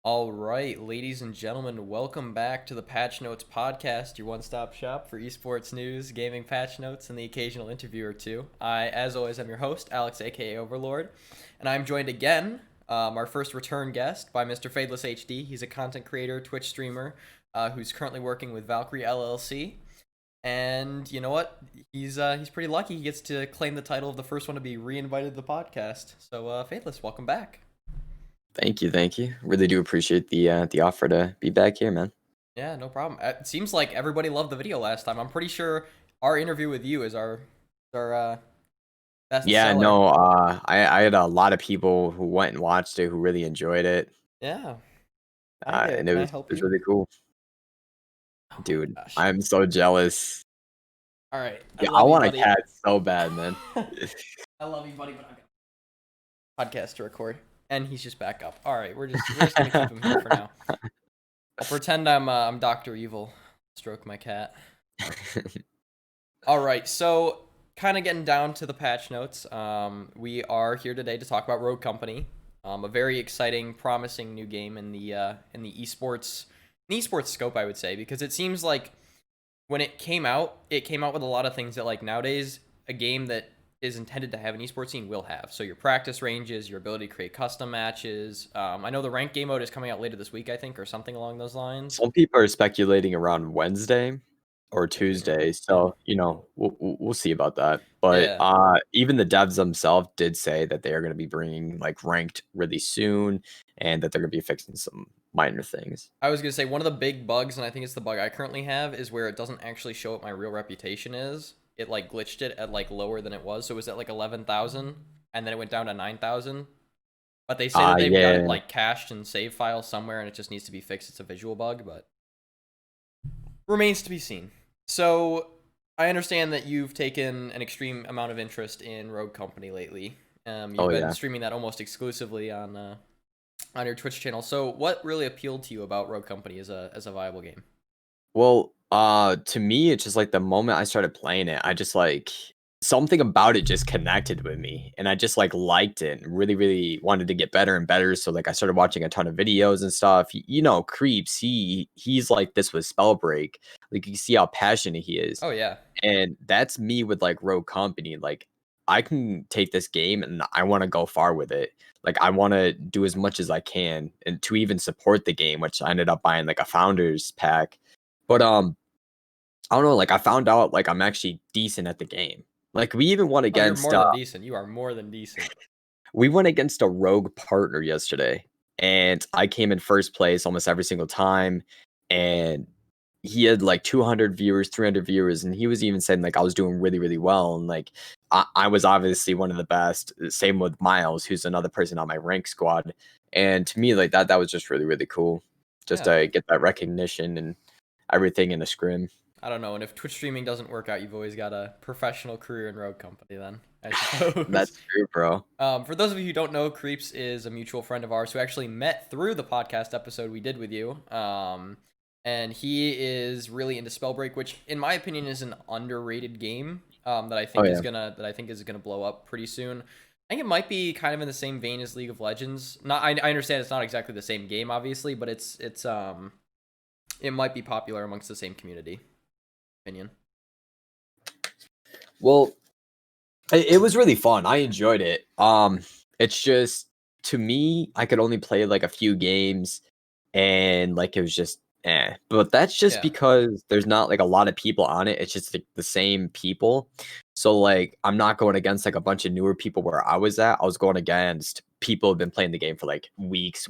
All right, ladies and gentlemen, welcome back to the Patch Notes podcast, your one-stop shop for esports news, gaming patch notes, and the occasional interview or two. I, as always, am your host, Alex, aka Overlord, and I'm joined again, our first return guest, by Mr. FadelessHD. He's a content creator, Twitch streamer, who's currently working with Valkyrie LLC. And you know what? He's pretty lucky. He gets to claim the title of the first one to be re-invited to the podcast. So, Fadeless, welcome back. Thank you, thank you. Really do appreciate the offer to be back here, man. Yeah, no problem. It seems like everybody loved the video last time. I'm pretty sure our interview with you is our best Yeah, seller. no, I had a lot of people who went and watched it who really enjoyed it, Yeah, I get it. and Can it I was help it was you? really cool, Oh my dude. gosh. I'm so jealous. All right, I Yeah, I love you, want a buddy. cat so bad, man. I love you, buddy, but I've got a podcast to record, and he's just back up. All right, we're just gonna keep him here for now. I'll pretend I'm Doctor Evil. Stroke my cat. All right, so kind of getting down to the patch notes. We are here today to talk about Rogue Company, a very exciting, promising new game in the esports scope, I would say, because it seems like when it came out with a lot of things that like nowadays a game that is intended to have an esports scene will have. So your practice ranges, your ability to create custom matches. I know the ranked game mode is coming out later this week, I think, or something along those lines. Some people are speculating around Wednesday or Tuesday, Yeah. so we'll see about that. But Yeah. even the devs themselves did say that they are going to be bringing like ranked really soon, and that they're going to be fixing some minor things. I was gonna say one of the big bugs, and I think it's the bug I currently have, is where it doesn't actually show what my real reputation is. It like glitched it at like lower than it was, so it was at like 11,000, and then it went down to 9,000. But they say that they've got it Yeah. like cached in save files somewhere, and it just needs to be fixed. It's a visual bug, but remains to be seen. So I understand that you've taken an extreme amount of interest in Rogue Company lately. You've Oh been yeah. streaming that almost exclusively on your Twitch channel. So what really appealed to you about Rogue Company as a viable game? Well, to me, it's just like the moment I started playing it, I just like something about it just connected with me, and I just like liked it and really, really wanted to get better and better. So like I started watching a ton of videos and stuff. Creeps. He's like this with Spellbreak. Like you see how passionate he is, Oh yeah. and that's me with like Rogue Company. Like I can take this game and I want to go far with it. Like I want to do as much as I can and to even support the game, which I ended up buying like a founders pack. But I don't know, like I found out like I'm actually decent at the game. Like Oh, you're more than decent. You are more than decent. we went against a rogue partner yesterday, and I came in first place almost every single time, and he had like 200 viewers, 300 viewers, and he was even saying like I was doing really, really well, and like I was obviously one of the best. Same with Miles, who's another person on my rank squad, and to me like that was just really, really cool, just Yeah. to get that recognition and everything in a scrim. I don't know. And if Twitch streaming doesn't work out, you've always got a professional career in Rogue Company then, I suppose. That's true, bro. For those of you who don't know, Creeps is a mutual friend of ours who actually met through the podcast episode we did with you. And he is really into Spellbreak, which in my opinion is an underrated game. That I Oh think is yeah. gonna blow up pretty soon. I think it might be kind of in the same vein as League of Legends. Not, I understand it's not exactly the same game, obviously, but it might be popular amongst the same community. Opinion. Well, it was really fun. I enjoyed it. It's just to me, I could only play like a few games, and like it was just But that's just Yeah. because there's not like a lot of people on it. It's just like the same people. So like I'm not going against like a bunch of newer people where I was at. I was going against people who've been playing the game for like weeks,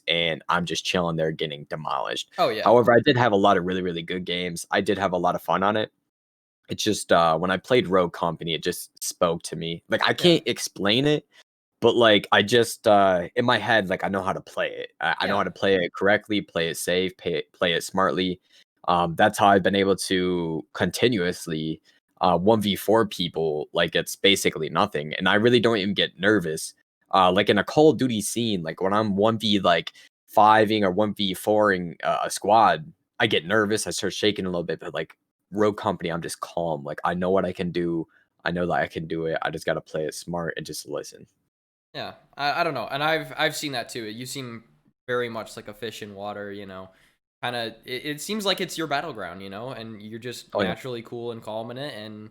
and I'm just chilling there getting demolished. Oh yeah. However, I did have a lot of really, really good games. I did have a lot of fun on it. It's just when I played Rogue Company, it just spoke to me. Like I Yeah. can't explain it, but like I just in my head, like I know how to play it. I know Yeah. how to play it correctly, play it safe, play it smartly. That's how I've been able to continuously 1v4 people like it's basically nothing, and I really don't even get nervous. Like in a Call of Duty scene, like when I'm 1v like fiving or 1v4ing a squad, I get nervous. I start shaking a little bit, but like Rogue Company, I'm just calm. Like I know what I can do. I know that I can do it. I just got to play it smart and just listen. Yeah, I don't know, and I've seen that too. You seem very much like a fish in water, kind of it seems like it's your battleground, and you're just Oh yeah. naturally cool and calm in it. And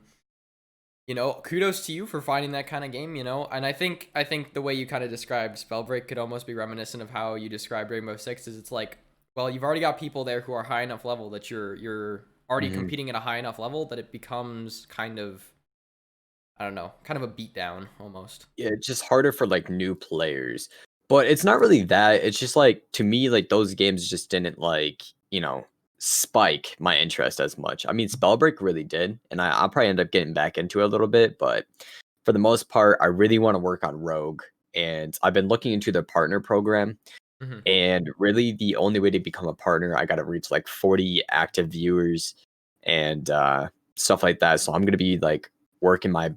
kudos to you for finding that kind of game, and I think the way you kind of described Spellbreak could almost be reminiscent of how you described Rainbow Six. Is it's like, well, you've already got people there who are high enough level that you're already Mhm. competing at a high enough level that it becomes kind of, I don't know, kind of a beatdown almost. Yeah, it's just harder for like new players. But it's not really that. It's just like to me, like those games just didn't like, spike my interest as much. I mean, Spellbreak really did, and I'll probably end up getting back into it a little bit, but for the most part, I really want to work on Rogue. And I've been looking into their partner program. Hmm. And really the only way to become a partner, I gotta reach like 40 active viewers and stuff like that. So I'm gonna be like working my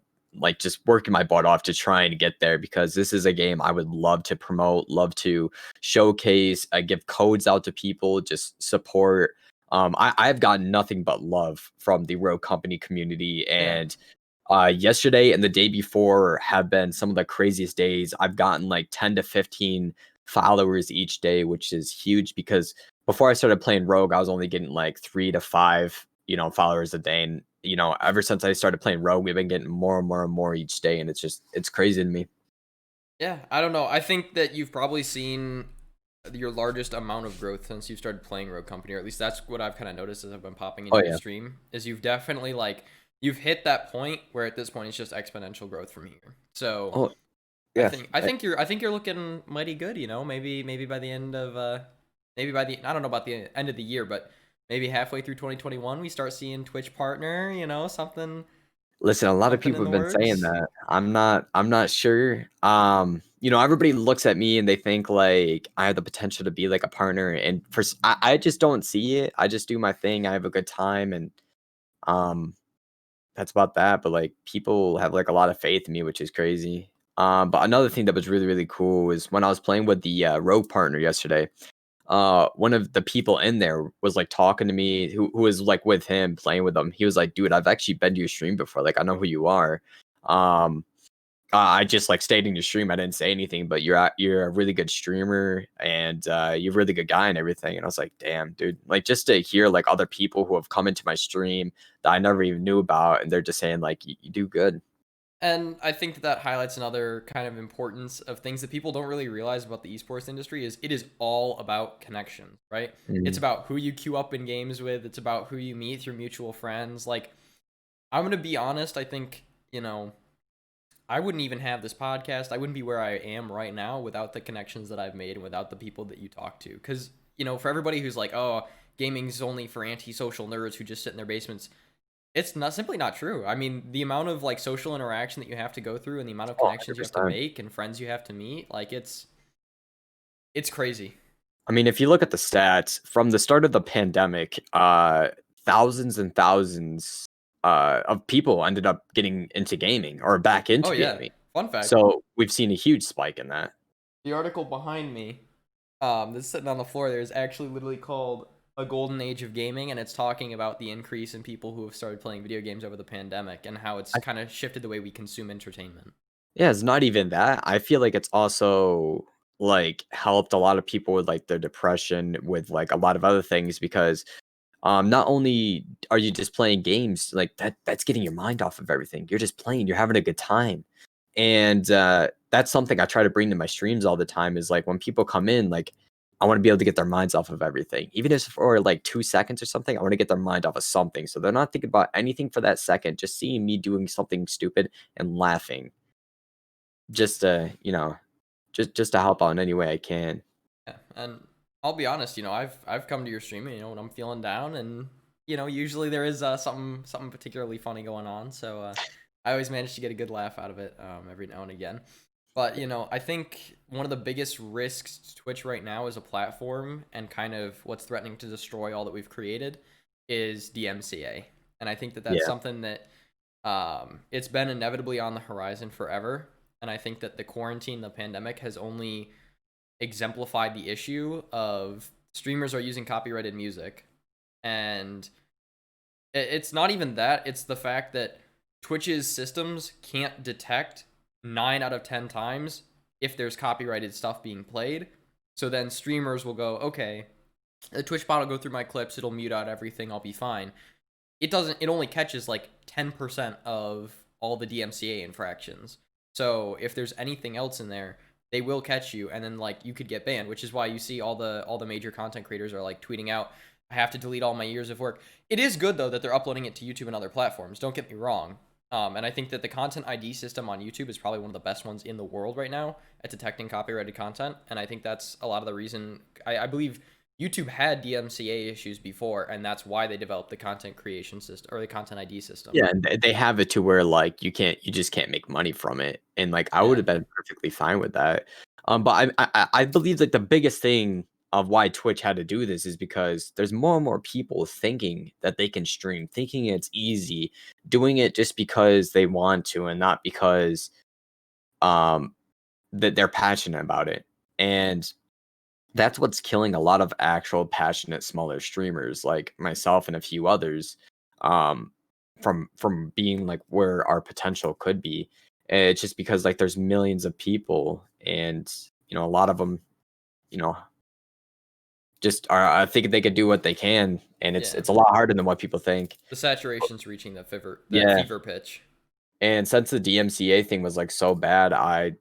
just working my butt off to try and get there because this is a game I would love to promote, love to showcase, give codes out to people, just support. I've gotten nothing but love from the Rogue Company community, Yeah. and yesterday and the day before have been some of the craziest days. I've gotten like 10 to 15 followers each day, which is huge because before I started playing Rogue, I was only getting like 3 to 5, followers a day. And, ever since I started playing Rogue, we've been getting more and more and more each day. And it's crazy to me. Yeah, I don't know. I think that you've probably seen your largest amount of growth since you started playing Rogue Company, or at least that's what I've kind of noticed as I've been popping Oh, into your yeah. stream. Is you've definitely you've hit that point where at this point it's just exponential growth from here. So Oh, I yeah. think I think you're I think you're looking mighty good. Maybe by the end of maybe by the I don't know about the end of the year, but maybe halfway through 2021 we start seeing Twitch partner. Listen, a lot of Something people in have the been saying works. that. I'm not sure. Everybody looks at me and they think like I have the potential to be like a partner and I just don't see it. I just do my thing. I have a good time and um that's about that. But like people have like a lot of faith in me, which is crazy. But another thing that was really, really cool was when I was playing with the rogue partner yesterday. One of the people in there was like talking to me who was like with him playing with him. He was like, dude, I've actually been to your stream before. Like, I know who you are. Um, I just like stayed in your stream. I didn't say anything, but you're a really good streamer and you're a really good guy and everything. And I was like, damn, dude, like just to hear like other people who have come into my stream that I never even knew about, and they're just saying like, you do good. And I think that highlights another kind of importance of things that people don't really realize about the esports industry is it is all about connections, right? It's Mhm. about who you queue up in games with, it's about who you meet through mutual friends. Like, I'm going to be honest, I think, I wouldn't even have this podcast. I wouldn't be where I am right now without the connections that I've made and without the people that you talk to. Cuz, for everybody who's like, "Oh, gaming's only for antisocial nerds who just sit in their basements." It's not simply not true. I mean, the amount of social interaction that you have to go through and the amount of Oh, connections you have to 100%. make and friends you have to meet, like it's crazy. I mean, if you look at the stats from the start of the pandemic, thousands and thousands of people ended up getting into gaming or back Oh into yeah. gaming. Fun fact, So we've seen a huge spike in that. the article behind me that's sitting on the floor there is actually literally called A Golden Age of Gaming, and it's talking about the increase in people who have started playing video games over the pandemic and how it's I, kind of shifted the way we consume entertainment. yeah, it's not even that. I feel like it's also like helped a lot of people with like their depression, with like a lot of other things because not only are you just playing games, like that's getting your mind off of everything. You're just playing, you're having a good time. And that's something I try to bring to my streams all the time is like when people come in, like I want to be able to get their minds off of everything. Even if it's for like 2 seconds or something, I want to get their mind off of something. So they're not thinking about anything for that second, just seeing me doing something stupid and laughing. Just just to help out in any way I can. Yeah, and I'll be honest, I've come to your stream, when I'm feeling down, and usually there is something particularly funny going on, so I always manage to get a good laugh out of it every now and again. But I think one of the biggest risks to Twitch right now as a platform, and kind of what's threatening to destroy all that we've created, is DMCA, and I think that that's Yeah. something that it's been inevitably on the horizon forever, and I think that the quarantine, the pandemic, has only exemplified the issue of streamers are using copyrighted music. And it's not even that, it's the fact that Twitch's systems can't detect 9 out of 10 times if there's copyrighted stuff being played. So then streamers will go, okay, the Twitch bot will go through my clips, it'll mute out everything, I'll be fine. It only catches like 10% of all the DMCA infractions. So if there's anything else in there, they will catch you, and then like you could get banned, which is why you see all the major content creators are like tweeting out, I have to delete all my years of work. It is good though that they're uploading it to YouTube and other platforms. Don't get me wrong. And I think that the content ID system on YouTube is probably one of the best ones in the world right now at detecting copyrighted content. And I think that's a lot of the reason. I believe YouTube had DMCA issues before, and that's why they developed the content creation system or the content ID system. Yeah, and they have it to where like you just can't make money from it, and like I would Yeah. have been perfectly fine with that. But I believe like the biggest thing of why Twitch had to do this is because there's more and more people thinking that they can stream, thinking it's easy, doing it just because they want to, and not because um that they're passionate about it. And that's what's killing a lot of actual passionate smaller streamers like myself and a few others um from being like where our potential could be. It's just because like there's millions of people, and a lot of them you know just are I think they could do what they can, and it's Yeah. it's a lot harder than what people think. The saturation's reaching that Yeah, fever pitch. and since the DMCA thing was like so bad, I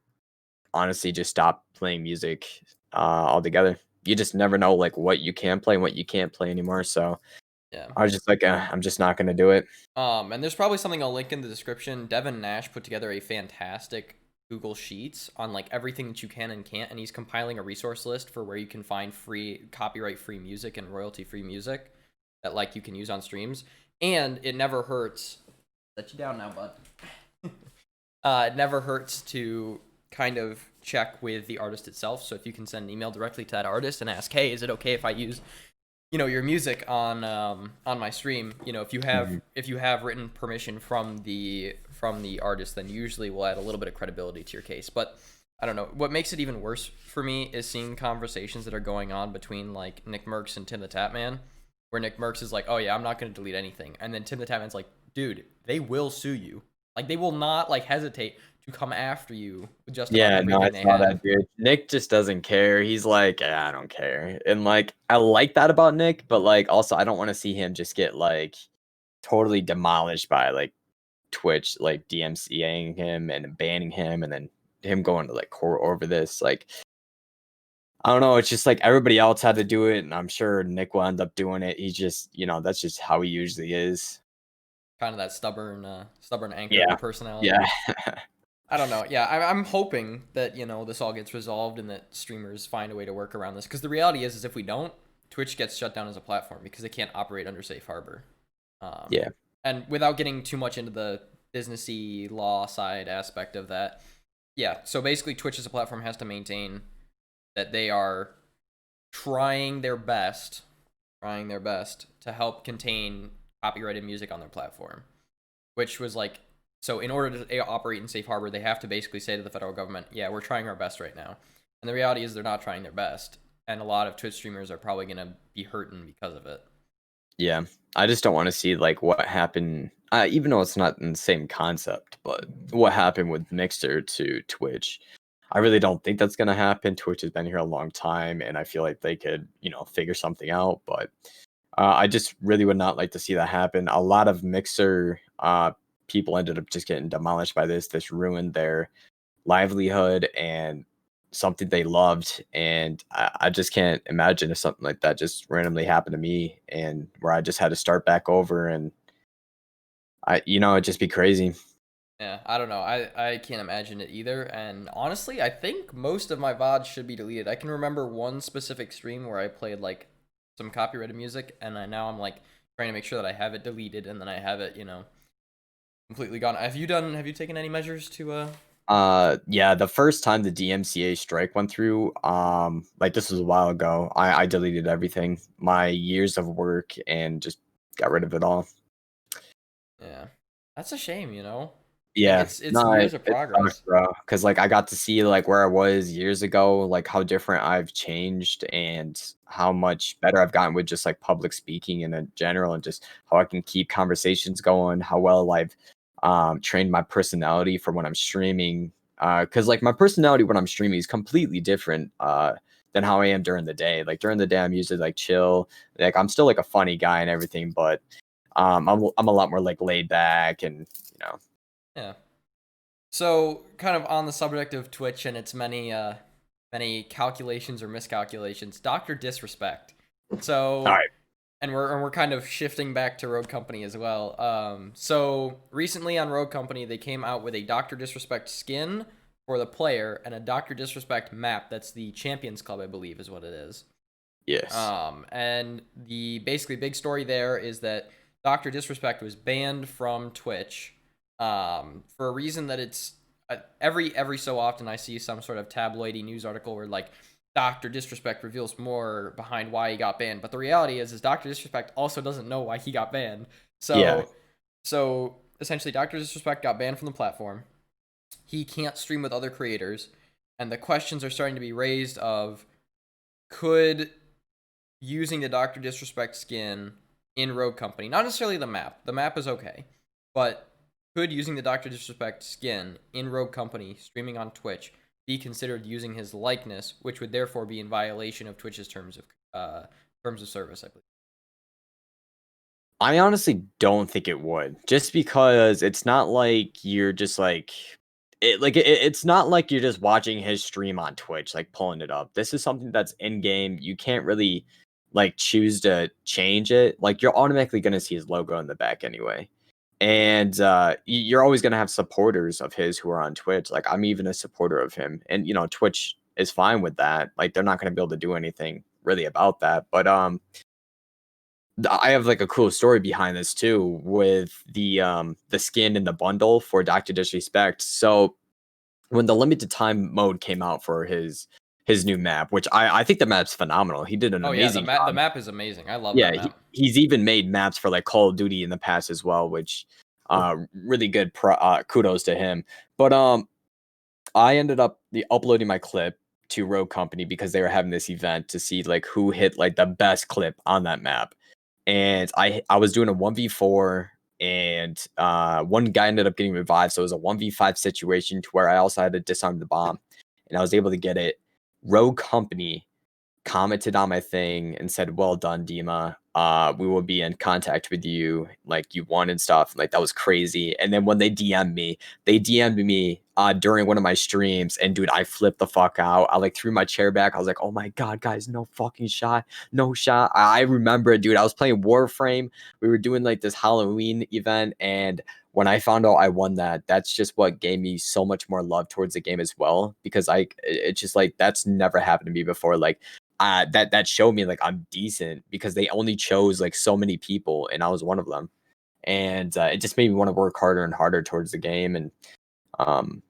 honestly just stopped playing music altogether. You just never know like what you can play and what you can't play anymore. So Yeah. I was just like, I'm just not gonna do it. And there's probably something I'll link in the description. Devin Nash put together a fantastic Google Sheets on like everything that you can and can't, and he's compiling a resource list for where you can find free copyright free music and royalty free music that like you can use on streams. And it never hurts. Let you down now, bud. It never hurts to kind of check with the artist itself. So if you can send an email directly to that artist and ask, hey, is it okay if I use your music on my stream? Mhm. If you have written permission from the artist, then usually we'll add a little bit of credibility to your case. But I don't know, what makes it even worse for me is seeing conversations that are going on between like Nick Merckx and Tim the Tatman, where Nick Merckx is like, oh yeah, I'm not going to delete anything, and then Tim the Tatman's like, dude, they will sue you. Like they will not like hesitate to come after you with just about Yeah, no, I everything they saw that, have. dude. Nick just doesn't care. He's like, I don't care. And like I like that about Nick, but like also I don't want to see him just get like totally demolished by like Twitch, like DMCAing him and banning him, and then him going to like court over this. Like I don't know. It's just like everybody else had to do it, and I'm sure Nick will end up doing it. He's just, that's just how he usually is. Kind of that stubborn anchor Yeah. personality. Yeah. I don't know. Yeah, I'm hoping that this all gets resolved and that streamers find a way to work around this. Because the reality is if we don't, Twitch gets shut down as a platform because they can't operate under safe harbor. Um, Yeah. and without getting too much into the businessy law side aspect of that, yeah. So basically, Twitch as a platform has to maintain that they are trying their best to help contain copyrighted music on their platform, which was like, so in order to operate in safe harbor, they have to basically say to the federal government, yeah, we're trying our best right now. And the reality is they're not trying their best, and a lot of Twitch streamers are probably going to be hurting because of it. Yeah. I just don't want to see like what happened, even though it's not in the same concept, but what happened with Mixer to Twitch. I really don't think that's going to happen. Twitch has been here a long time, and I feel like they could, figure something out. But I just really would not like to see that happen. A lot of Mixer people ended up just getting demolished by this. This ruined their livelihood and something they loved. And I just can't imagine if something like that just randomly happened to me, and where I just had to start back over, and it'd just be crazy. Yeah, I don't know. I can't imagine it either. And honestly, I think most of my VODs should be deleted. I can remember one specific stream where I played like some copyrighted music, and now I'm like trying to make sure that I have it deleted and then I have it, completely gone. Have you taken any measures to Yeah, the first time the DMCA strike went through, like this was a while ago, I deleted everything, my years of work, and just got rid of it all. Yeah. That's a shame. Like Yeah, it's no, years of it sucks, progress. bro. Cause like I got to see like where I was years ago, like how different I've changed, and how much better I've gotten with just like public speaking in general, and just how I can keep conversations going, how well I've trained my personality for when I'm streaming. Cause like my personality when I'm streaming is completely different than how I am during the day. Like during the day, I'm usually like chill. Like I'm still like a funny guy and everything, but I'm a lot more like laid back and Yeah. So, kind of on the subject of Twitch and its many calculations or miscalculations, Doctor Disrespect. All So, right. and we're kind of shifting back to Rogue Company as well. So recently on Rogue Company, they came out with a Doctor Disrespect skin for the player and a Doctor Disrespect map. That's the Champions Club, I believe, is what it is. Yes. And the basically big story there is that Doctor Disrespect was banned from Twitch, for a reason that it's every so often I see some sort of tabloidy news article where like Doctor Disrespect reveals more behind why he got banned. But the reality is Doctor Disrespect also doesn't know why he got banned. Yeah. So essentially, Doctor Disrespect got banned from the platform. He can't stream with other creators, and the questions are starting to be raised of could using the Doctor Disrespect skin in Rogue Company, not necessarily the map. The map is okay, but could using the Doctor Disrespect skin in Rogue Company streaming on Twitch be considered using his likeness, which would therefore be in violation of Twitch's terms of service, I believe. I honestly don't think it would, just because it's not like you're just like it's not like you're just watching his stream on Twitch, like pulling it up. This is something that's in game. You can't really like choose to change it. Like you're automatically gonna see his logo in the back anyway. And you're always gonna have supporters of his who are on Twitch. Like I'm even a supporter of him, and Twitch is fine with that. Like they're not gonna be able to do anything really about that. But I have like a cool story behind this too with the skin in the bundle for Dr. Disrespect. So when the limited time mode came out for his new map, which I think the map's phenomenal. He did an Oh yeah, the amazing map the job. map is amazing. I love Yeah, that map. he's even made maps for like Call of Duty in the past as well, which really good kudos to him. But I ended up uploading my clip to Rogue Company because they were having this event to see like who hit like the best clip on that map. And I was doing a 1v4 and one guy ended up getting revived, so it was a 1v5 situation to where I also had to disarm the bomb and I was able to get it. Rogue Company commented on my thing and said, "Well done, Dima. We will be in contact with you. Like you won and stuff. Like that was crazy." And then when they DM'd me during one of my streams, and dude, I flipped the fuck out. I like threw my chair back. I was like, "Oh my god, guys, no fucking shot, no shot." I remember it, dude. I was playing Warframe. We were doing like this Halloween event, and when I found out I won that, that's just what gave me so much more love towards the game as well. Because it's just like that's never happened to me before. Like that showed me like I'm decent because they only chose like so many people and I was one of them, and it just made me want to work harder and harder towards the game. And um,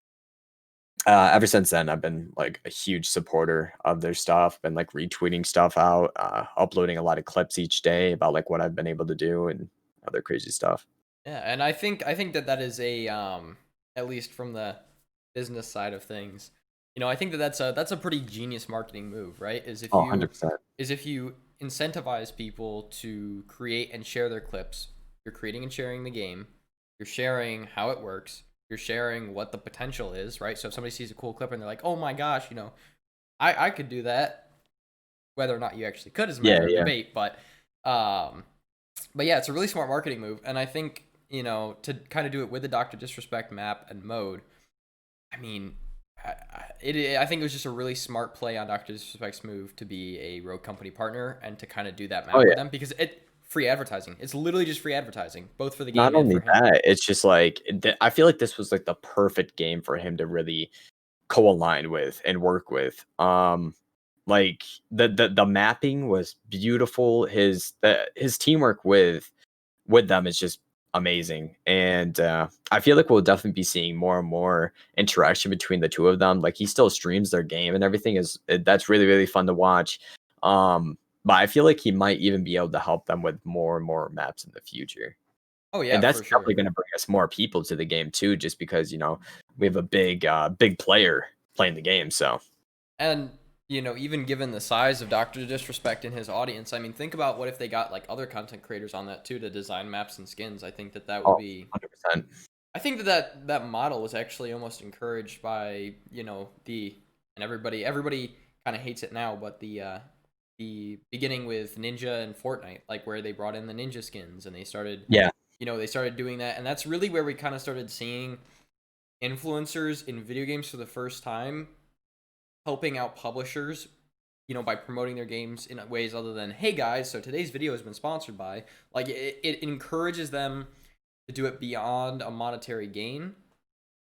ever since then, I've been like a huge supporter of their stuff, been like retweeting stuff out, uploading a lot of clips each day about like what I've been able to do and other crazy stuff. Yeah, and I think that is a at least from the business side of things, I think that that's a pretty genius marketing move, right? Oh, 100%. Is if you incentivize people to create and share their clips, you're creating and sharing the game, you're sharing how it works, you're sharing what the potential is, right? So if somebody sees a cool clip and they're like, "Oh my gosh, I could do that," whether or not you actually could is a Yeah, matter of yeah. debate, um but yeah, it's a really smart marketing move, and I think to kind of do it with the Doctor Disrespect map and mode. I mean, I think it was just a really smart play on Doctor Disrespect's move to be a Rogue Company partner and to kind of do that Oh map with yeah. them because free advertising. It's literally just free advertising, both for the Not game and only for him. that, it's just like I feel like this was like the perfect game for him to really co-align with and work with. Like the mapping was beautiful. His teamwork with them is just amazing, and I feel like we'll definitely be seeing more and more interaction between the two of them. Like he still streams their game and everything that's really really fun to watch. But I feel like he might even be able to help them with more and more maps in the future. Oh And yeah, that's for definitely sure. going to bring us more people to the game too, just because we have a big player playing the game. So And even given the size of Doctor Disrespect and his audience, I mean, think about what if they got like other content creators on that too to design maps and skins. I think that would oh, be 100%. I think that model was actually almost encouraged by the and everybody kind of hates it now, but the beginning with Ninja and Fortnite, like where they brought in the ninja skins and they started, Yeah. they started doing that, and that's really where we kind of started seeing influencers in video games for the first time helping out publishers, by promoting their games in ways other than, hey guys, so today's video has been sponsored by, like it encourages them to do it beyond a monetary gain,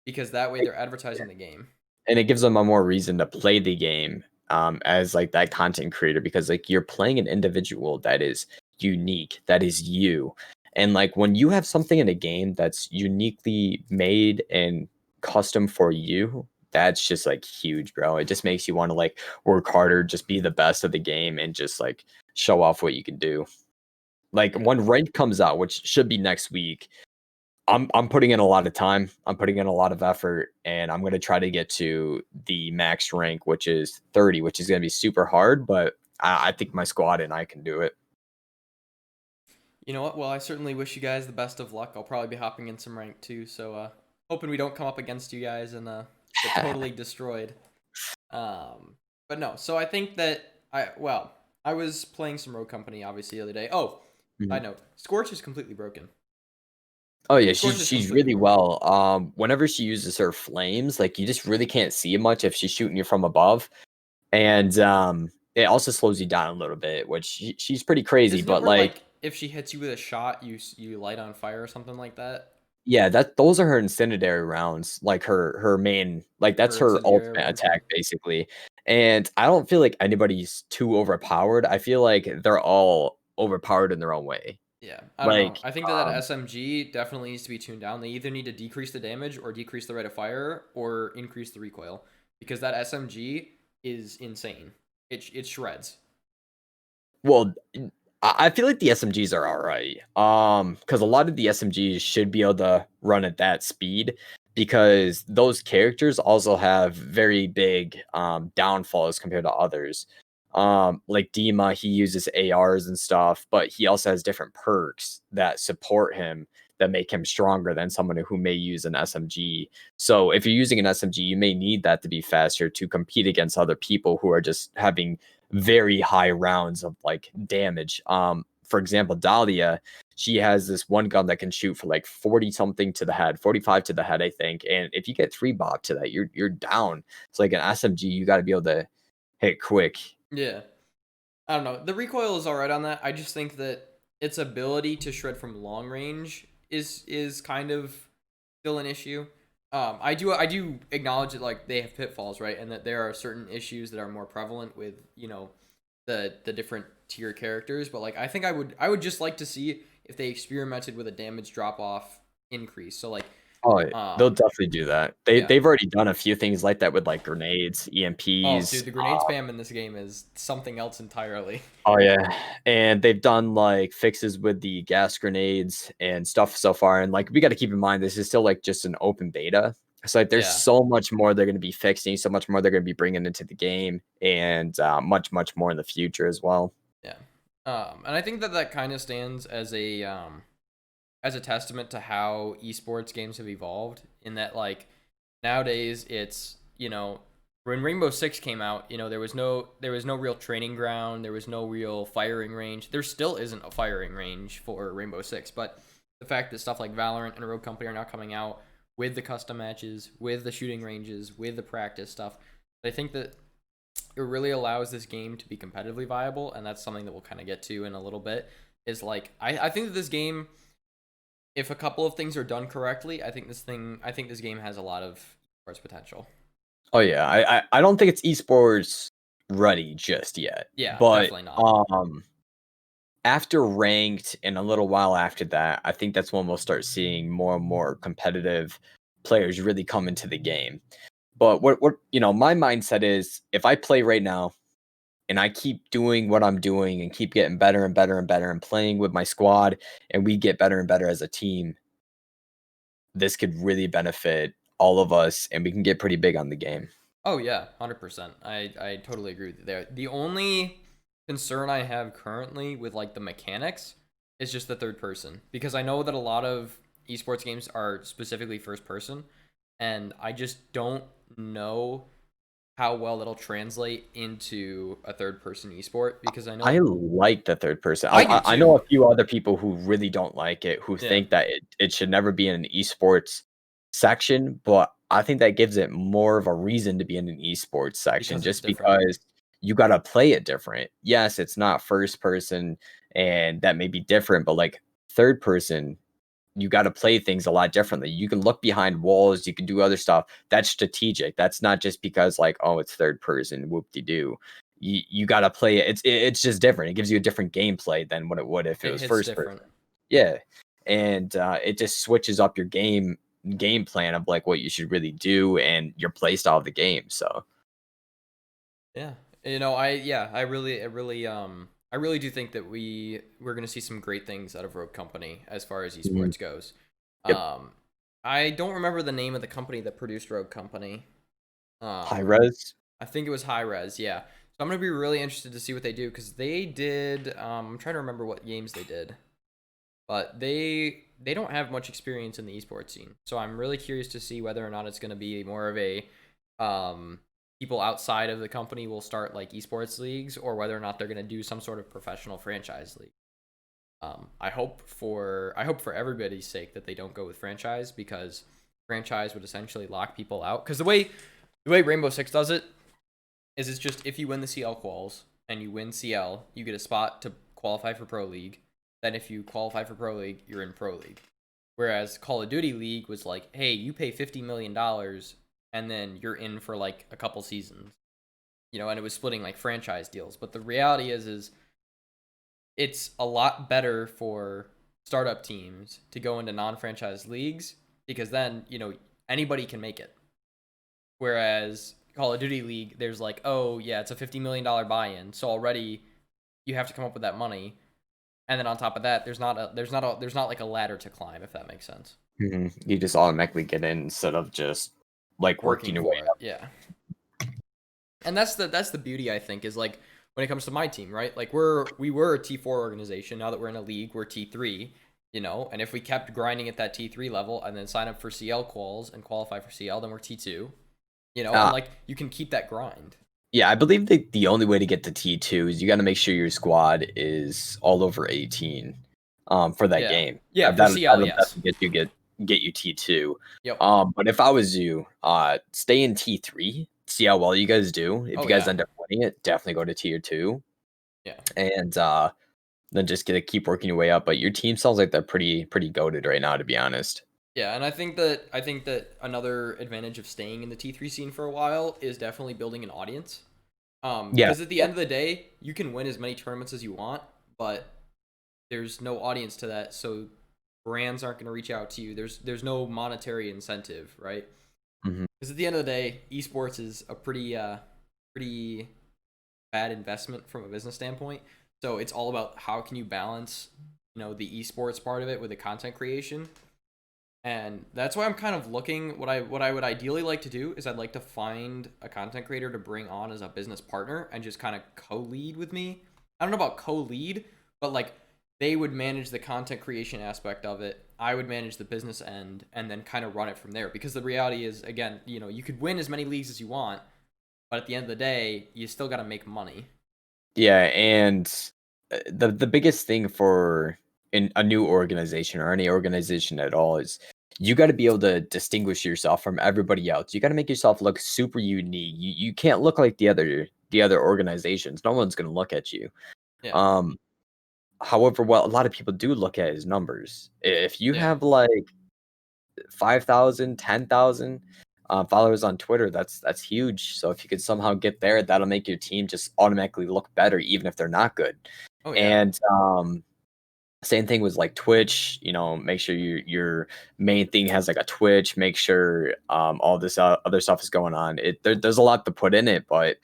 because that way they're advertising the game. And it gives them a more reason to play the game as like that content creator, because like you're playing an individual that is unique, that is you. And like when you have something in a game that's uniquely made and custom for you, that's just like huge, bro. It just makes you want to like work harder, just be the best of the game, and just like show off what you can do. Like Yeah. when rank comes out, which should be next week, I'm putting in a lot of time. I'm putting in a lot of effort, and I'm going to try to get to the max rank, which is 30, which is going to be super hard, but I think my squad and I can do it. You know what? Well, I certainly wish you guys the best of luck. I'll probably be hopping in some rank too, so hoping we don't come up against you guys and get totally destroyed. But no, so I think that I was playing some Rogue Company obviously the other day. Oh, Mhm. side note, Scorch is completely broken. Oh yeah, Scorch is she's completely really broken. well. Whenever she uses her flames, like you just really can't see much if she's shooting you from above, and it also slows you down a little bit, which she's pretty crazy. Isn't it But where like, like if she hits you with a shot, you light on fire or something like that? yeah, that those are her incendiary rounds, like her main, like that's Her her incendiary ultimate rounds, yeah. attack basically. And I don't feel like anybody's too overpowered. I feel like they're all overpowered in their own way. Yeah, I don't know. Like, I think that SMG definitely needs to be tuned down. They either need to decrease the damage or decrease the rate of fire or increase the recoil, because that SMG is insane. It shreds. well, I feel like the SMGs are alright. Because a lot of the SMGs should be able to run at that speed, because those characters also have very big downfalls compared to others. Like Dima, he uses ARs and stuff, but he also has different perks that support him that make him stronger than someone who may use an SMG. So if you're using an SMG, you may need that to be faster to compete against other people who are just having very high rounds of like damage. For example, Dahlia, she has this one gun that can shoot for like 40 something to the head, 45 to the head, I think. And if you get 3 bop to that, you're down. It's like an SMG, you got to be able to hit quick. Yeah, I don't know. The recoil is all right on that. I just think that its ability to shred from long range is kind of still an issue. I do acknowledge that like they have pitfalls, right, and that there are certain issues that are more prevalent with the different tier characters. But like I would just like to see if they experimented with a damage drop off increase. So like Oh, yeah, they'll um definitely do that. yeah. They've already done a few things like that with like grenades, Oh, EMPs. dude, the grenade spam in this game is something else entirely. Oh yeah, and they've done like fixes with the gas grenades and stuff so far. And like we got to keep in mind, this is still like just an open beta. So like there's Yeah, so much more they're going to be fixing, so much more they're going to be bringing into the game, and much more in the future as well. yeah. And I think that that kind of stands as a testament to how esports games have evolved, in that like nowadays it's, when Rainbow Six came out, there was no real training ground, there was no real firing range. There still isn't a firing range for Rainbow Six, but the fact that stuff like Valorant and Rogue Company are now coming out with the custom matches, with the shooting ranges, with the practice stuff, I think that it really allows this game to be competitively viable, and that's something that we'll kind of get to in a little bit. Is like I think that this game, if a couple of things are done correctly, I think this game has a lot of sports potential. Oh yeah, I don't think it's esports ready just yet, Yeah, but definitely not. after ranked and a little while after that, I think that's when we'll start seeing more and more competitive players really come into the game. But what my mindset is, if I play right now and I keep doing what I'm doing and keep getting better and better and better and playing with my squad, and we get better and better as a team, this could really benefit all of us and we can get pretty big on the game. Oh yeah, 100%. I totally agree with you there. The only concern I have currently with like the mechanics is just the third person, because I know that a lot of esports games are specifically first person, and I just don't know how well it'll translate into a third person esport, because I I know like the third person. I do I know too. a few other people who really don't like it, who Yeah, think that it should never be in an esports section, but I think that gives it more of a reason to be in an esports section because it's just different. because you gotta play it different. Yes, it's not first person and that may be different, but like third person, you got to play things a lot differently. You can look behind walls, you can do other stuff. That's strategic. That's not just because like, oh, it's third person, whoop de doo. You got to play it. It's just different. It gives you a different gameplay than what it would if it It was hits first different. person. Yeah, and it just switches up your game plan of like what you should really do and your play style of the game. So Yeah. I really do think that we're gonna see some great things out of Rogue Company as far as mhm. esports goes. Yep, Um, I don't remember the name of the company that produced Rogue Company. high Um, res. I think it was High Res, yeah. So I'm gonna be really interested to see what they do, because they did. I'm trying to remember what games they did, but they don't have much experience in the esports scene. So I'm really curious to see whether or not it's gonna be more of a um, people outside of the company will start like esports leagues, or whether or not they're gonna do some sort of professional franchise league. I hope for everybody's sake that they don't go with franchise, because franchise would essentially lock people out. Because the way Rainbow Six does it is, it's just if you win the CL quals and you win CL, you get a spot to qualify for Pro League. Then if you qualify for Pro League, you're in Pro League. Whereas Call of Duty League was like, hey, you pay $50 million and then you're in for like a couple seasons, and it was splitting like franchise deals. But the reality is it's a lot better for startup teams to go into non-franchise leagues, because then, anybody can make it. Whereas Call of Duty League, there's like, oh yeah, it's a $50 million buy-in, so already you have to come up with that money, and then on top of that, there's not like a ladder to climb, if that makes sense. You just automatically get in instead of just like working Working your way for it, yeah. And that's the beauty, I think, is like when it comes to my team, right? Like we were a T4 organization. Now that we're in a league, we're T3. And if we kept grinding at that T3 level and then sign up for CL quals and qualify for CL, then we're T2. And up. like you can keep that grind. Yeah, I believe the only way to get to T2 is you gotta make sure your squad is all over 18, for that Yeah. game. Yeah, for CL, That'll yes. definitely get you T2. Yep. But if I was you, stay in T3, see how well you guys do. If Oh you guys yeah. end up winning it, definitely go to Tier 2, Yeah. and, then just get to keep working your way up, but your team sounds like they're pretty goated right now, to be honest. Yeah, and I think that another advantage of staying in the T3 scene for a while is definitely building an audience. Yeah, Because at the yeah. end of the day, you can win as many tournaments as you want, but there's no audience to that, so brands aren't going to reach out to you. There's no monetary incentive, right? Mhm. Because at the end of the day, esports is a pretty bad investment from a business standpoint. So it's all about how can you balance, the esports part of it with the content creation. And that's why I'm kind of looking, what I would ideally like to do is I'd like to find a content creator to bring on as a business partner and just kind of co-lead with me. I don't know about co-lead, but like they would manage the content creation aspect of it. I would manage the business end and then kind of run it from there, because the reality is, again, you could win as many leagues as you want, but at the end of the day, you still got to make money. Yeah, and the biggest thing for in a new organization or any organization at all is you got to be able to distinguish yourself from everybody else. You got to make yourself look super unique. You can't look like the other organizations. No one's going to look at you. Yeah. Um, However, what a lot of people do look at is numbers. If you Yeah. have like 5,000, 10,000 followers on Twitter, that's huge. So if you could somehow get there, that'll make your team just automatically look better, even if they're not good. Oh yeah. And same thing with like Twitch. Make sure your main thing has like a Twitch. Make sure all this other stuff is going on. There's a lot to put in it, but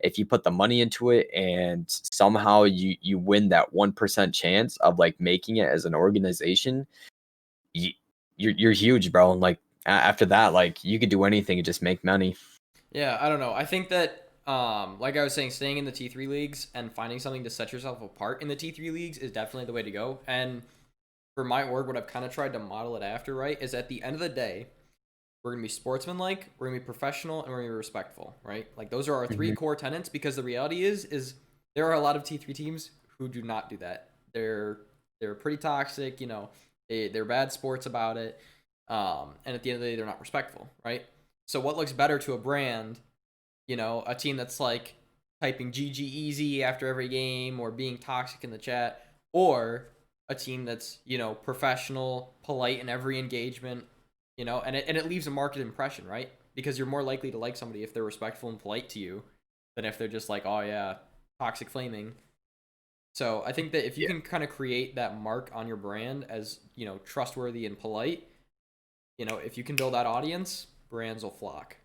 if you put the money into it and somehow you win that 1% chance of like making it as an organization, you, you're huge, bro. And like after that, like you could do anything and just make money. Yeah, I don't know. I think that like I was saying, staying in the T3 leagues and finding something to set yourself apart in the T3 leagues is definitely the way to go. And for my org, what I've kind of tried to model it after, right, is at the end of the day, we're gonna be sportsmanlike, we're gonna be professional, and we're gonna be respectful, right? Like those are our three Mhm. core tenets. Because the reality is there are a lot of T3 teams who do not do that. They're pretty toxic. They're bad sports about it. And at the end of the day, they're not respectful, right? So what looks better to a brand? A team that's like typing GG easy after every game or being toxic in the chat, or a team that's professional, polite in every engagement, and it leaves a marked impression, right? Because you're more likely to like somebody if they're respectful and polite to you than if they're just like, oh yeah, toxic flaming. So I think that if you Yeah. can kind of create that mark on your brand as trustworthy and polite, if you can build that audience, brands will flock.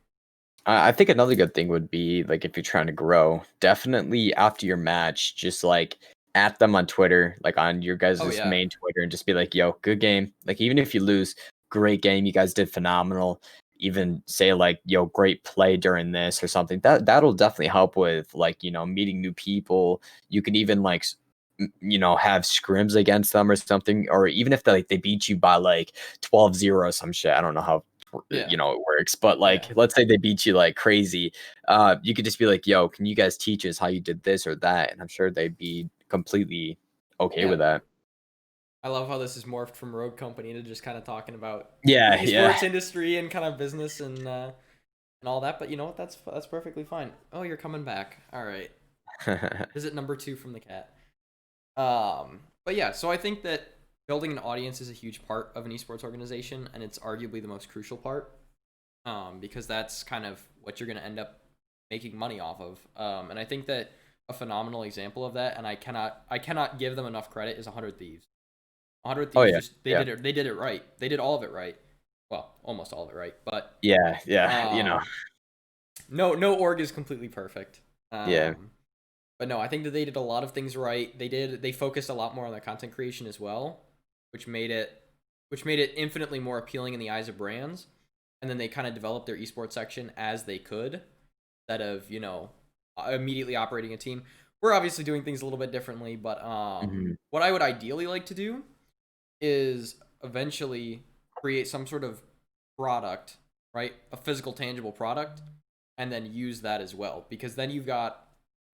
I think another good thing would be like if you're trying to grow, definitely after your match, just like at them on Twitter, like on your Oh guys' yeah, main Twitter, and just be like, "Yo, good game." Like even if you lose, great game. You guys did phenomenal. Even say like, "Yo, great play during this" or something. That'll definitely help with like meeting new people. You can even like have scrims against them or something, or even if they beat you by like 12-0 or some shit. I don't know how yeah, it works, but like yeah, let's say they beat you like crazy. You could just be like, yo, can you guys teach us how you did this or that? And I'm sure they'd be completely okay yeah. with that. I love how this is morphed from Rogue Company to just kind of talking about the Yeah, yeah. esports industry and kind of business and all that. But you know what? That's perfectly fine. Oh, you're coming back. All right. Visit number 2 from the cat. But yeah, so I think that building an audience is a huge part of an esports organization, and it's arguably the most crucial part. Because that's kind of what you're going to end up making money off of. And I think that a phenomenal example of that, and I cannot give them enough credit, is 100 Thieves. 100 Oh Thieves yeah, just yeah, they did it right. They did all of it right. Well, almost all of it right. But yeah, yeah. um, no org is completely perfect. Yeah. But no, I think that they did a lot of things right. They focused a lot more on the content creation as well, which made it infinitely more appealing in the eyes of brands. And then they kind of developed their esports section as they could, instead of immediately operating a team. We're obviously doing things a little bit differently, but Mhm. what I would ideally like to do is eventually create some sort of product, right? A physical, tangible product, and then use that as well. Because then you've got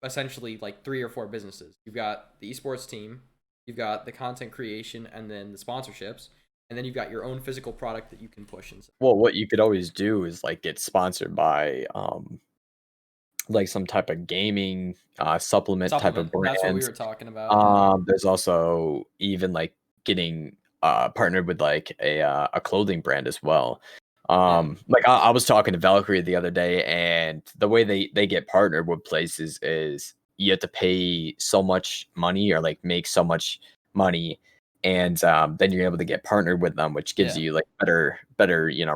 essentially like 3 or 4 businesses. You've got the esports team, you've got the content creation, and then the sponsorships, and then you've got your own physical product that you can push and sell. Well, what you could always do is like get sponsored by like some type of gaming supplement type of Supplement. That's what we brand. were talking about. Yeah. There's also even like getting partnered with like a clothing brand as well. Yeah. Like I was talking to Valkyrie the other day, and the way they get partnered with places is you have to pay so much money or like make so much money, and then you're able to get partnered with them, which gives Yeah. you like better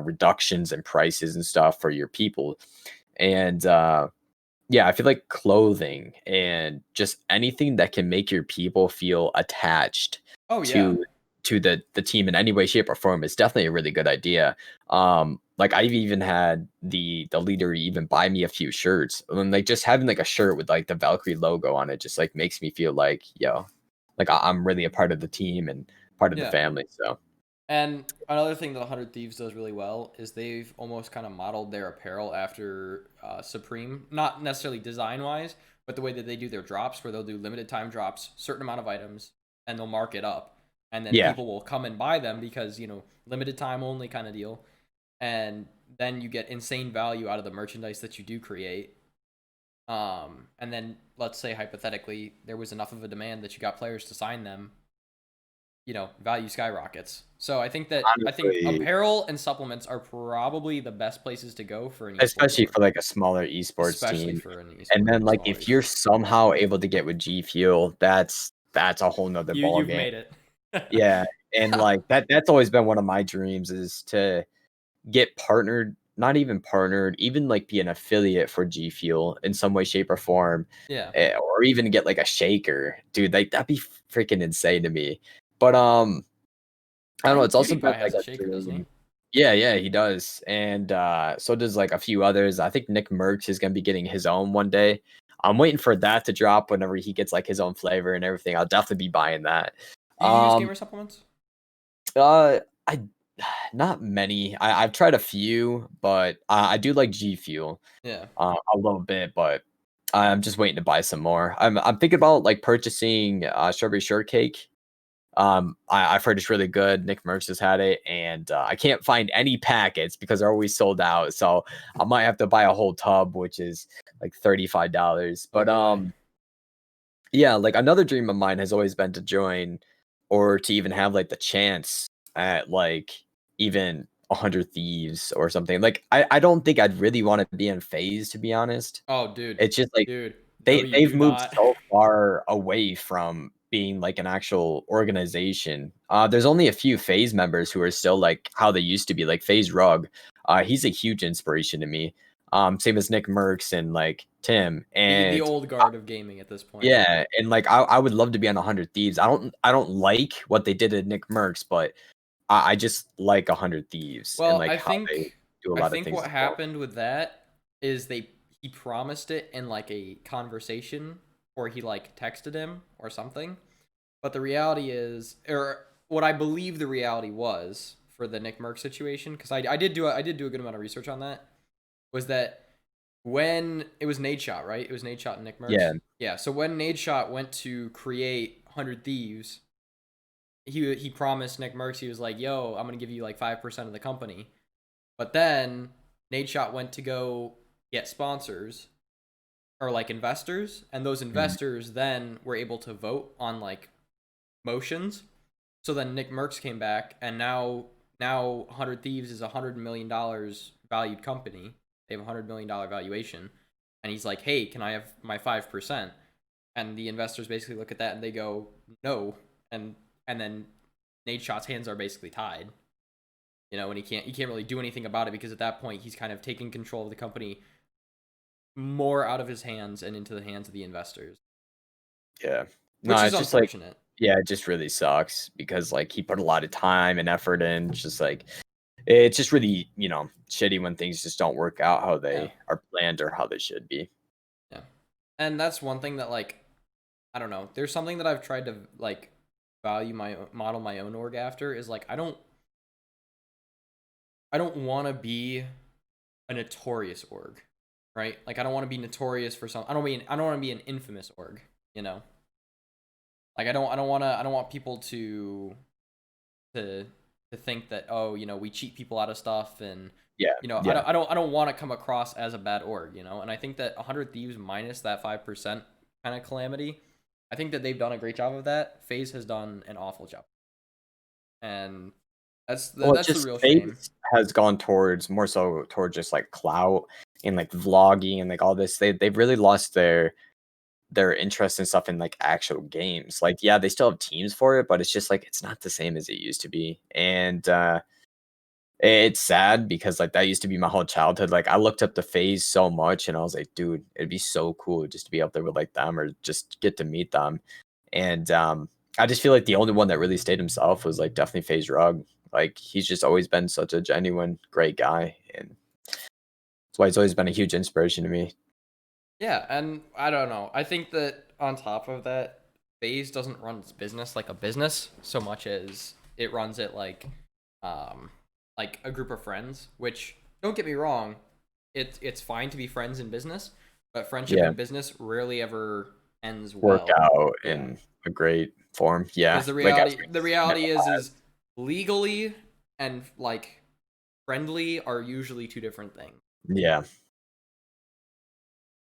reductions in prices and stuff for your people. And yeah, I feel like clothing and just anything that can make your people feel attached Oh yeah. to the team in any way, shape, or form is definitely a really good idea. Like I've even had the leader even buy me a few shirts, and like just having like a shirt with like the Valkyrie logo on it just like makes me feel like like I'm really a part of the team and part of the Yeah. family. So And another thing that 100 Thieves does really well is they've almost kind of modeled their apparel after Supreme. Not necessarily design wise, but the way that they do their drops, where they'll do limited time drops, certain amount of items, and they'll mark it up. And then yeah, people will come and buy them because, limited time only kind of deal. And then you get insane value out of the merchandise that you do create. And then let's say hypothetically there was enough of a demand that you got players to sign them, value skyrockets. So I think honestly, apparel and supplements are probably the best places to go for an esports especially org, for like a smaller esports especially team. for an And then, like, smaller if you're esports. somehow able to get with G Fuel, that's a whole nother ball You've game. made it. Yeah, and, like, that's always been one of my dreams is to get partnered not even partnered, even, like, be an affiliate for G Fuel in some way, shape, or form, Yeah, or even get, like, a shaker. Dude, like, that'd be freaking insane to me. But, I I don't know, think it's also been, PewDiePie like, has a a shaker, doesn't he? dream. Yeah, yeah, he does, and, so does, like, a few others. I think Nick Merckx is gonna be getting his own one day. I'm waiting for that to drop whenever he gets, like, his own flavor and everything. I'll definitely be buying that. Do you use Um, gamer supplements? uh, I not many. I've tried a few, but I do like G Fuel Yeah. a little bit, but I'm just waiting to buy some more. I'm thinking about like purchasing strawberry shortcake. I've heard it's really good. Nick Merckx has had it, and I can't find any packets because they're always sold out. So I might have to buy a whole tub, which is like $35. Oh But boy. yeah, like another dream of mine has always been to join or to even have like the chance at like even 100 Thieves or something. Like I don't think I'd really want to be in phase, to be honest. Oh, dude. It's just like Dude. No, you they've do moved not. so far away from being like an actual organization. There's only a few phase members who are still like how they used to be, like Phase Rug. He's a huge inspiration to me. Same as Nick Merckx and like Tim. The And old guard of gaming at this point. yeah, and like I would love to be on 100 Thieves. I don't like what they did to Nick Merckx, but I just like 100 Thieves and Well, like I how they think do a I lot of think things what as well. happened with that is he promised it in like a conversation, or he like texted him or something. But the reality is, or what I believe the reality was for the Nick Merck situation, because I did do a good amount of research on that, was that when it was Nade Shot, right? It was Nade Shot and Nick Merckx. Yeah. Yeah. So when Nade Shot went to create 100 Thieves, he promised Nick Merckx, he was like, "Yo, I'm gonna give you like 5% of the company." But then Nade Shot went to go get sponsors or like investors, and those Mhm. investors then were able to vote on like motions. So then Nick Merckx came back, and now 100 Thieves is $100 million valued company. They have $100 million valuation, and he's like, "Hey, can I have my 5%?" And the investors basically look at that and they go, "No," and then Nate Shot's hands are basically tied. And he can't really do anything about it because at that point he's kind of taking control of the company more out of his hands and into the hands of the investors, Yeah. No, which is it's just like unfortunate. yeah, it just really sucks because like he put a lot of time and effort in. It's just like it's just really, shitty when things just don't work out how Yeah, they are planned or how they should be. yeah, and that's one thing that like I don't know. There's something that I've tried to like model my own org after is like I don't want to be a notorious org, right? Like I don't want to be notorious for some. I don't want to be an infamous org. You know, like I don't want people to to think that, oh, we cheat people out of stuff, and Yeah. Yeah. I don't want to come across as a bad org. And I think that 100 Thieves minus that 5% kind of calamity, I think that they've done a great job of that. FaZe has done an awful job, and Well, it's that's the just real shame. FaZe has gone towards more so towards just like clout and like vlogging and like all this. They've really lost their interest and stuff in like actual games. Like, yeah, they still have teams for it, but it's just like it's not the same as it used to be. And it's sad because like that used to be my whole childhood. Like I looked up to FaZe so much and I was like, dude, it'd be so cool just to be up there with like them or just get to meet them. And I just feel like the only one that really stayed himself was like definitely FaZe Rug. Like he's just always been such a genuine, great guy. And that's why he's always been a huge inspiration to me. Yeah, and I don't know. I think that on top of that, FaZe doesn't run its business like a business so much as it runs it um, like a group of friends. Which, don't get me wrong, it's fine to be friends in business, but friendship Yeah. in business rarely ever ends Work well. out Yeah, in a great form. Yeah. because the Like as reality we've the seen in reality the is past. legally and like friendly are usually two different things. Yeah.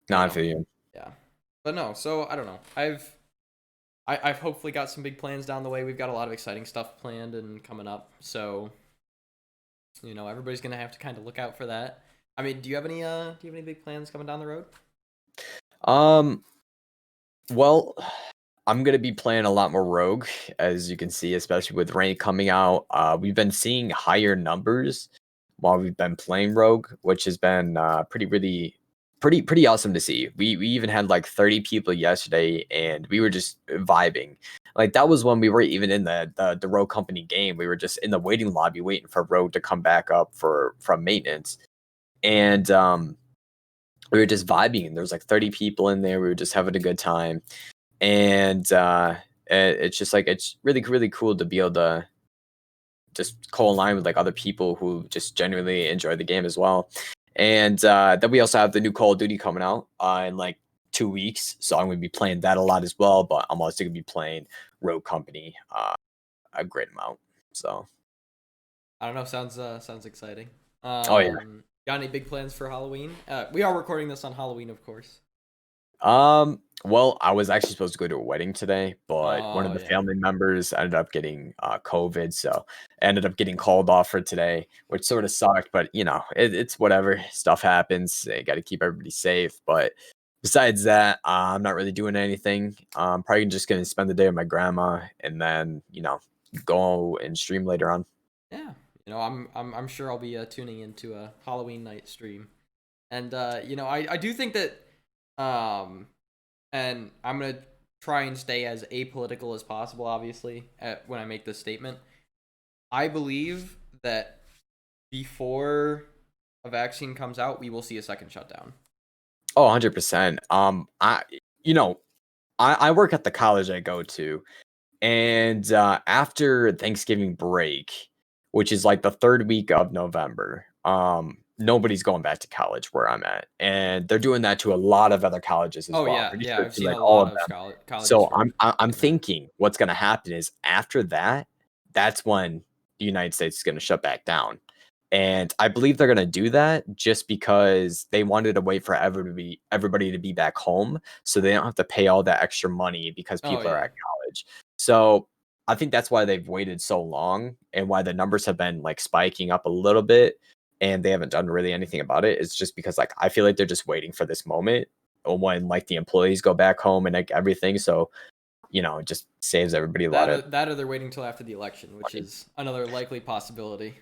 No, You I know. feel you. Yeah, but no. So I don't know. I've hopefully got some big plans down the way. We've got a lot of exciting stuff planned and coming up. So, everybody's gonna have to kind of look out for that. I mean, do you have any big plans coming down the road? Um, well, I'm gonna be playing a lot more Rogue, as you can see, especially with Rain coming out. We've been seeing higher numbers while we've been playing Rogue, which has been pretty awesome to see. We even had like 30 people yesterday, and we were just vibing. Like that was when we were even in the Rogue company game. We were just in the waiting lobby waiting for Rogue to come back up from maintenance, and we were just vibing. And there was like 30 people in there. We were just having a good time and it's just like it's really really cool to be able just co-align with like other people who just genuinely enjoy the game as well. And then we also have the new Call of Duty coming out in like 2 weeks, so I'm going to be playing that a lot as well. But I'm also going to be playing Rogue Company a great amount. So I don't know. Sounds exciting. oh yeah. Got any big plans for Halloween? We are recording this on Halloween, of course. Well, I was actually supposed to go to a wedding today, but one of Oh the yeah. family members ended up getting COVID, so I ended up getting called off for today, which sort of sucked. But it's whatever. Stuff happens. They got to keep everybody safe. But besides that, I'm not really doing anything. I'm probably just gonna spend the day with my grandma, and then go and stream later on. Yeah. I'm sure I'll be tuning into a Halloween night stream, and I do think that and I'm gonna try and stay as apolitical as possible. Obviously, when I make this statement, I believe that before a vaccine comes out, we will see a second shutdown. Oh, 100%. You know, I work at the college I go to, and after Thanksgiving break, which is like the third week of November, nobody's going back to college where I'm at, and they're doing that to a lot of other colleges as Oh well. I'm yeah, pretty yeah. sure I've to seen a like all lot of of them. colleges So from I'm doing that. thinking what's going to happen is after that, that's when the United States is going to shut back down. And I believe they're going to do that just because they wanted to wait for everybody to be back home so they don't have to pay all that extra money because Oh people are yeah, at college. So I think that's why they've waited so long and why the numbers have been like spiking up a little bit and they haven't done really anything about it. It's just because like I feel like they're just waiting for this moment when like the employees go back home and like everything. So it just saves everybody a lot of that or they're waiting till after the election, which money. is another likely possibility.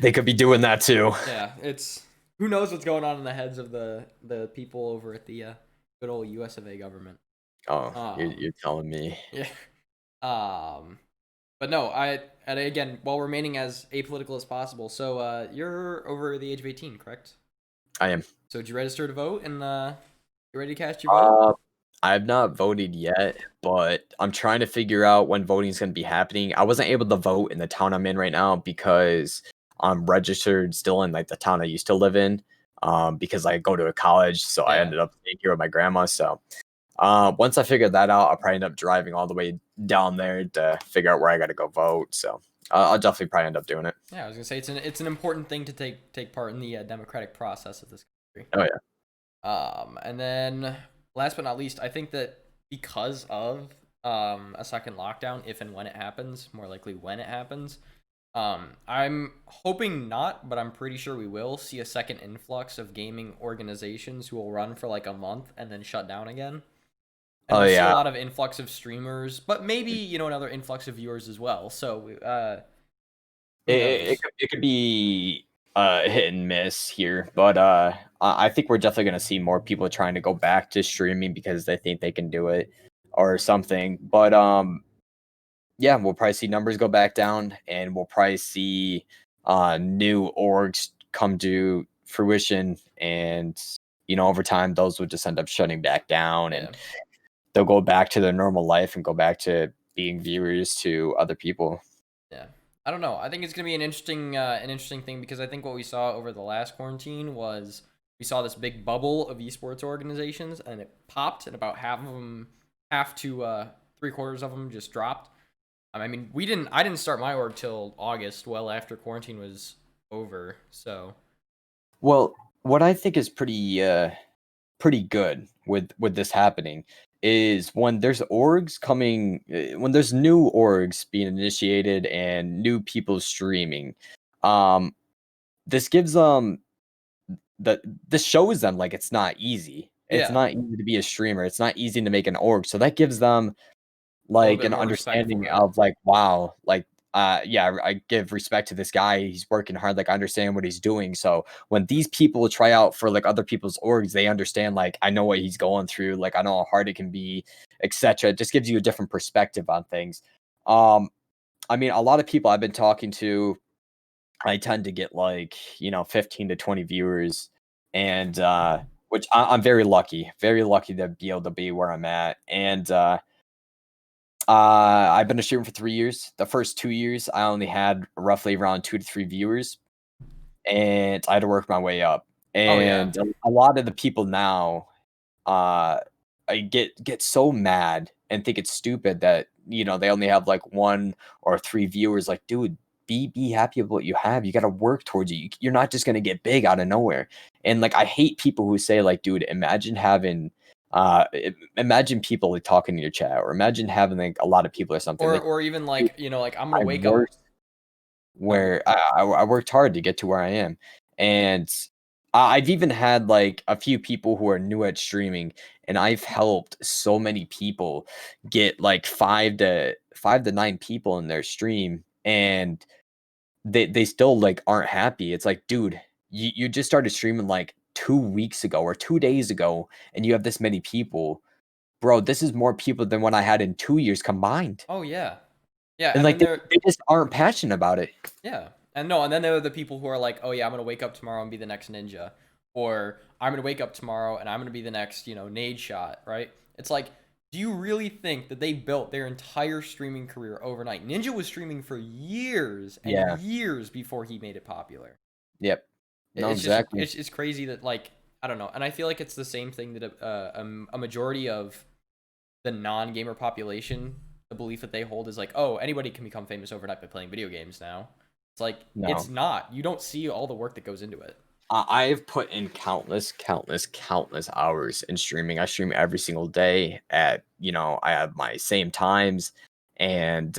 They could be doing that too. Yeah, it's who knows what's going on in the heads of the people over at the good old US of A government. Oh, Um, you're telling me. yeah. Um, but no, and again, while remaining as apolitical as possible. So, you're over the age of 18, correct? I am. So, did you register to vote and you ready to cast your vote? Uh, I have not voted yet, but I'm trying to figure out when voting is going to be happening. I wasn't able to vote in the town I'm in right now because I'm registered still in like the town I used to live in. Because I go to a college, so I Yeah, ended up staying here with my grandma. So, once I figure that out, I'll probably end up driving all the way down there to figure out where I got to go vote. So, I'll definitely probably end up doing it. yeah. I was gonna say it's an important thing to take part in the democratic process of this country. Oh yeah. And then last but not least, I think that because of a second lockdown, if and when it happens, more likely when it happens, I'm hoping not, but I'm pretty sure we will see a second influx of gaming organizations who will run for like a month and then shut down again. And Oh we'll see a yeah. lot of influx of streamers, but maybe, another influx of viewers as well. So, It, who it, knows? could, it could be hit and miss here, but I think we're definitely going to see more people trying to go back to streaming because they think they can do it or something. But yeah, we'll probably see numbers go back down, and we'll probably see new orgs come to fruition, and over time those will just end up shutting back down, Yeah. and they'll go back to their normal life and go back to being viewers to other people. Yeah. I don't know. I think it's gonna be an interesting thing because I think what we saw over the last quarantine was we saw this big bubble of esports organizations and it popped and about half of them, half to three quarters of them just dropped. I mean, I didn't start my org till August, well after quarantine was over. So Well, what I think is pretty good with this happening is when there's orgs coming when there's new orgs being initiated and new people streaming. um this gives the this shows them like it's yeah, not easy to be a streamer, it's not easy to make an org, so that gives them a little like bit an more respect understanding for it. of like, wow, like yeah, I give respect to this guy. He's working hard, like I understand what he's doing. So when these people try out for like other people's orgs, they understand like I know what he's going through, like I know how hard it can be, etc. It just gives you a different perspective on things. Um, I mean, a lot of people I've been talking to, I tend to get like, 15 to 20 viewers, and which I'm very lucky to be able to be where I'm at. And I've been a streamer for 3 years. The first 2 years, I only had roughly around 2 to 3 viewers, and I had to work my way up. Oh yeah. And a lot of the people now, I get so mad and think it's stupid that they only have like 1 or 3 viewers. Like, dude, be happy with what you have. You got to work towards it. You're not just gonna get big out of nowhere. And like, I hate people who say like, dude, imagine having imagine people like talking in your chat, or imagine having like a lot of people or something. Like, Or even dude, like, like I'm gonna I wake up. worked Oh, where I worked hard to get to where I am. And I've even had like a few people who are new at streaming, and I've helped so many people get like 5 to 9 people in their stream, and they still like aren't happy. It's like, dude, you just started streaming like 2 weeks ago or 2 days ago, and you have this many people. Bro, this is more people than what I had in 2 years combined. oh yeah. Yeah, And and like, then there they just aren't passionate about it. yeah. And no, and then there are the people who are like, "Oh yeah, I'm going to wake up tomorrow and be the next ninja." Or I'm going to wake up tomorrow and I'm going to be the next, nade shot, right? It's like, do you really think that they built their entire streaming career overnight? Ninja was streaming for years and Yeah. years before he made it popular. Yep. No, It's just exactly. it's crazy that, like, I don't know. And I feel like it's the same thing that a majority of the non-gamer population, the belief that they hold is like, oh, anybody can become famous overnight by playing video games now. It's like, it's No. not. You don't see all the work that goes into it. I've put in countless hours in streaming. I stream every single day I have my same times. And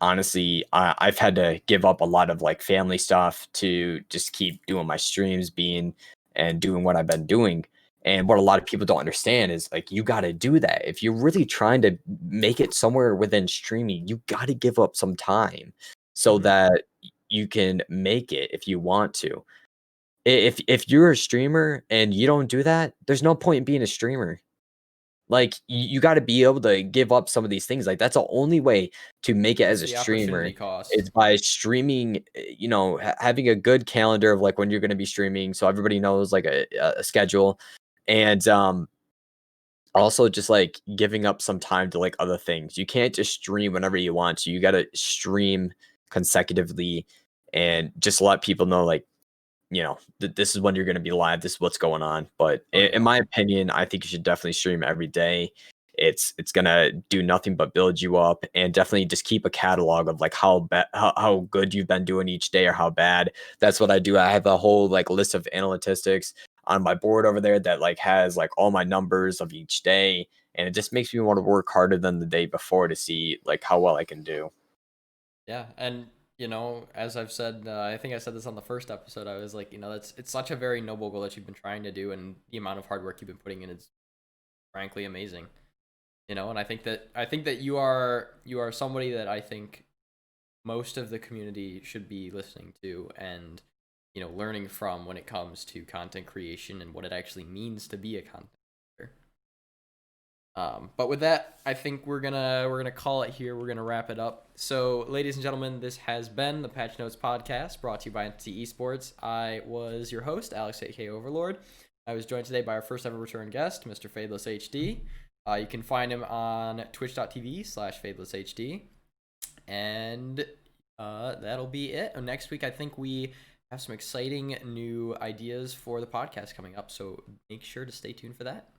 honestly, I've had to give up a lot of like family stuff to just keep doing my streams, being and doing what I've been doing. And what a lot of people don't understand is like, you got to do that. If you're really trying to make it somewhere within streaming, you got to give up some time so Mm-hmm. that you can make it if you want to. If you're a streamer and you don't do that, there's no point in being a streamer. Like, you gotta be able to give up some of these things. Like, that's the only way to make it as It's a the streamer opportunity cost. is by streaming, having a good calendar of, like, when you're gonna be streaming so everybody knows, like, a schedule, and, also just, like, giving up some time to, like, other things. You can't just stream whenever you want to. You gotta stream consecutively and just let people know, like, this is when you're going to be live. This is what's going on. But Oh in yeah. my opinion, I think you should definitely stream every day. It's gonna do nothing but build you up, and definitely just keep a catalog of like how good you've been doing each day or how bad. That's what I do. I have a whole like list of analytics on my board over there that like has like all my numbers of each day, and it just makes me want to work harder than the day before to see like how well I can do. Yeah, and as I've said, I think I said this on the first episode. I was like, it's such a very noble goal that you've been trying to do, and the amount of hard work you've been putting in is frankly amazing. And I think that you are somebody that I think most of the community should be listening to and learning from when it comes to content creation and what it actually means to be a content creator. But with that, I think we're gonna call it here. We're gonna wrap it up. So, ladies and gentlemen, this has been the Patch Notes podcast, brought to you by NT Esports. I was your host, Alex, aka Overlord. I was joined today by our first ever return guest, Mr. FadelessHD. You can find him on twitch.tv/FadelessHD. And that'll be it. Next week, I think we have some exciting new ideas for the podcast coming up. So make sure to stay tuned for that.